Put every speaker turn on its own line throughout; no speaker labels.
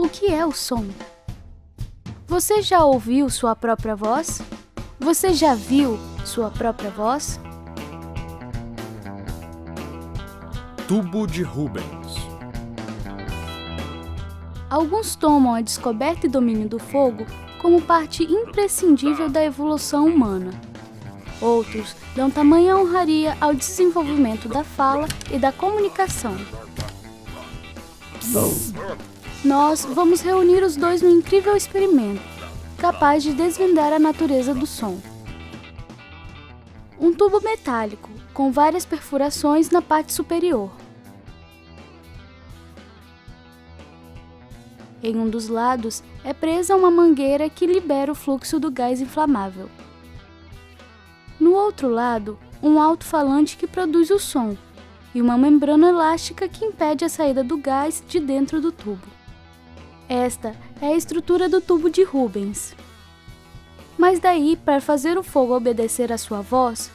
O que é o som? Você já ouviu sua própria voz? Você já viu sua própria voz?
Tubo de Rubens.
Alguns tomam a descoberta e domínio do fogo como parte imprescindível da evolução humana. Outros dão tamanha honraria ao desenvolvimento da fala e da comunicação. Nós vamos reunir os dois num incrível experimento, capaz de desvendar a natureza do som. Um tubo metálico, com várias perfurações na parte superior. Em um dos lados é presa uma mangueira que libera o fluxo do gás inflamável. No outro lado, um alto-falante que produz o som, e uma membrana elástica que impede a saída do gás de dentro do tubo. Esta é a estrutura do tubo de Rubens. Mas daí, para fazer o fogo obedecer à sua voz,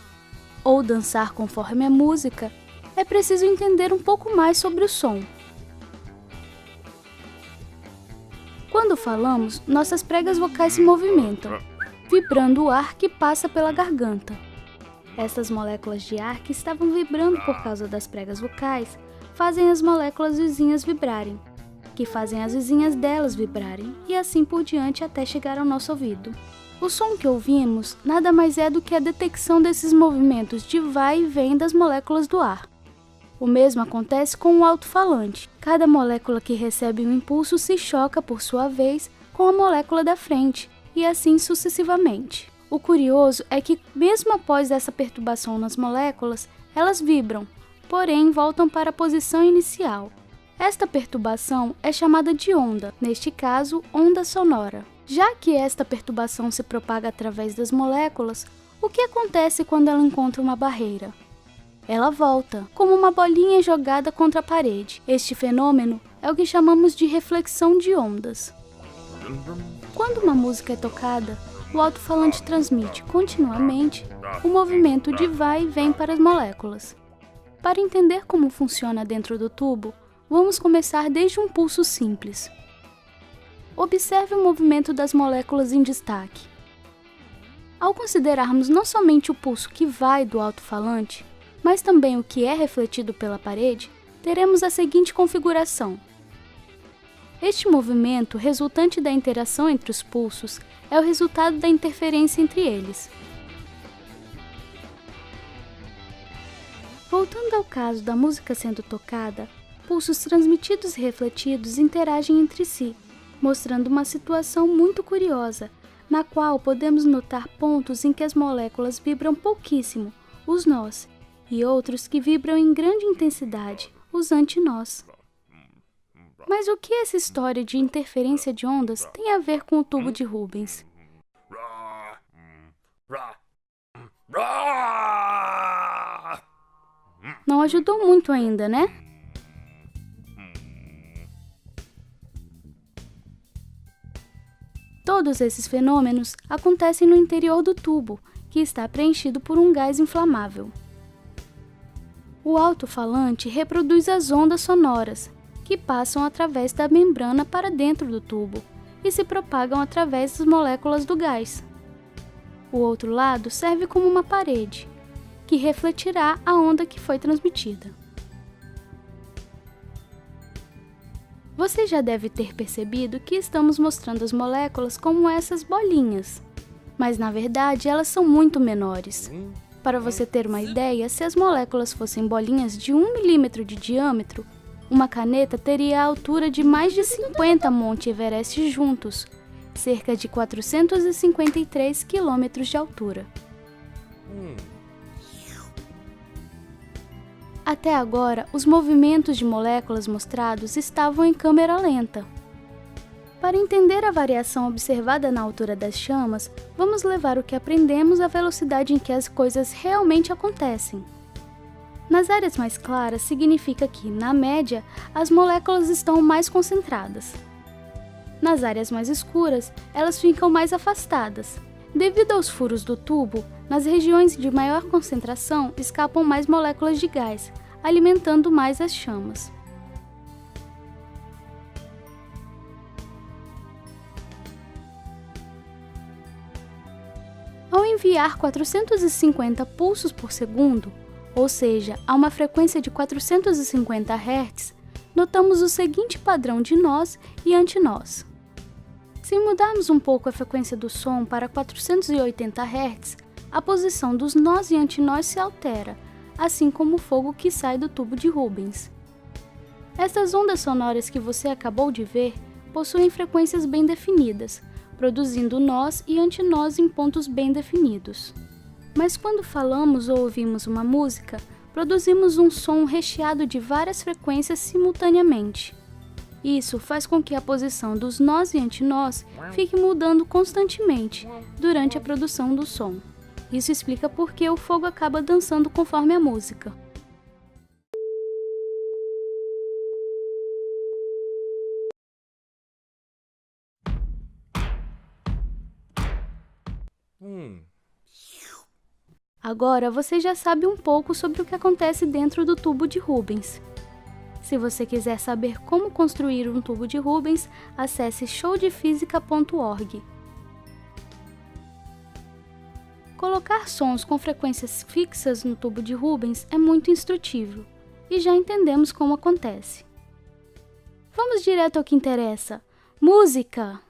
ou dançar conforme a música, é preciso entender um pouco mais sobre o som. Quando falamos, nossas pregas vocais se movimentam, vibrando o ar que passa pela garganta. Essas moléculas de ar que estavam vibrando por causa das pregas vocais fazem as moléculas vizinhas vibrarem, que fazem as vizinhas delas vibrarem, e assim por diante até chegar ao nosso ouvido. O som que ouvimos nada mais é do que a detecção desses movimentos de vai e vem das moléculas do ar. O mesmo acontece com o alto-falante. Cada molécula que recebe um impulso se choca, por sua vez, com a molécula da frente, e assim sucessivamente. O curioso é que, mesmo após essa perturbação nas moléculas, elas vibram, porém voltam para a posição inicial. Esta perturbação é chamada de onda, neste caso, onda sonora. Já que esta perturbação se propaga através das moléculas, o que acontece quando ela encontra uma barreira? Ela volta, como uma bolinha jogada contra a parede. Este fenômeno é o que chamamos de reflexão de ondas. Quando uma música é tocada, o alto-falante transmite continuamente o movimento de vai e vem para as moléculas. Para entender como funciona dentro do tubo, vamos começar desde um pulso simples. Observe o movimento das moléculas em destaque. Ao considerarmos não somente o pulso que vai do alto-falante, mas também o que é refletido pela parede, teremos a seguinte configuração. Este movimento, resultante da interação entre os pulsos, é o resultado da interferência entre eles. Voltando ao caso da música sendo tocada, pulsos transmitidos e refletidos interagem entre si, mostrando uma situação muito curiosa, na qual podemos notar pontos em que as moléculas vibram pouquíssimo, os nós, e outros que vibram em grande intensidade, os antinós. Mas o que essa história de interferência de ondas tem a ver com o tubo de Rubens? Não ajudou muito ainda, né? Todos esses fenômenos acontecem no interior do tubo, que está preenchido por um gás inflamável. O alto-falante reproduz as ondas sonoras, que passam através da membrana para dentro do tubo e se propagam através das moléculas do gás. O outro lado serve como uma parede, que refletirá a onda que foi transmitida. Você já deve ter percebido que estamos mostrando as moléculas como essas bolinhas, mas na verdade elas são muito menores. Para você ter uma ideia, se as moléculas fossem bolinhas de 1 milímetro de diâmetro, uma caneta teria a altura de mais de 50 Monte Everest juntos, cerca de 453 quilômetros de altura. Até agora, os movimentos de moléculas mostrados estavam em câmera lenta. Para entender a variação observada na altura das chamas, vamos levar o que aprendemos à velocidade em que as coisas realmente acontecem. Nas áreas mais claras, significa que, na média, as moléculas estão mais concentradas. Nas áreas mais escuras, elas ficam mais afastadas. Devido aos furos do tubo, nas regiões de maior concentração escapam mais moléculas de gás, alimentando mais as chamas. Ao enviar 450 pulsos por segundo, ou seja, a uma frequência de 450 Hz, notamos o seguinte padrão de nós e antinós. Se mudarmos um pouco a frequência do som para 480 Hz, a posição dos nós e antinós se altera, assim como o fogo que sai do tubo de Rubens. Estas ondas sonoras que você acabou de ver possuem frequências bem definidas, produzindo nós e antinós em pontos bem definidos. Mas quando falamos ou ouvimos uma música, produzimos um som recheado de várias frequências simultaneamente. Isso faz com que a posição dos nós e antinós fique mudando constantemente durante a produção do som. Isso explica por que o fogo acaba dançando conforme a música. Agora você já sabe um pouco sobre o que acontece dentro do tubo de Rubens. Se você quiser saber como construir um tubo de Rubens, acesse showdefisica.org. Colocar sons com frequências fixas no tubo de Rubens é muito instrutivo, e já entendemos como acontece. Vamos direto ao que interessa: música!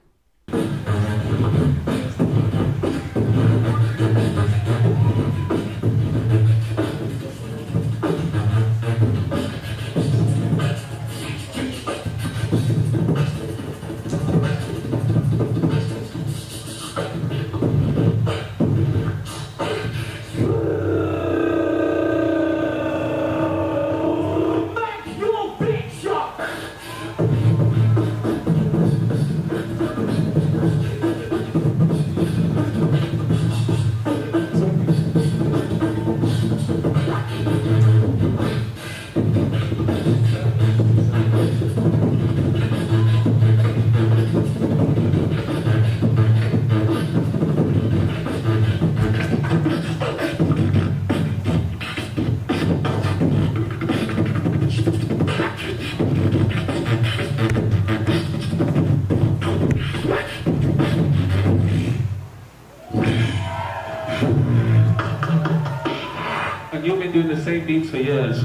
You've been doing the same beats for years.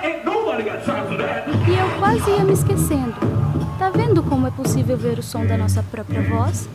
Ain't nobody got time for that.
E eu quase ia me esquecendo. Tá vendo como é possível ver o som da nossa própria voz?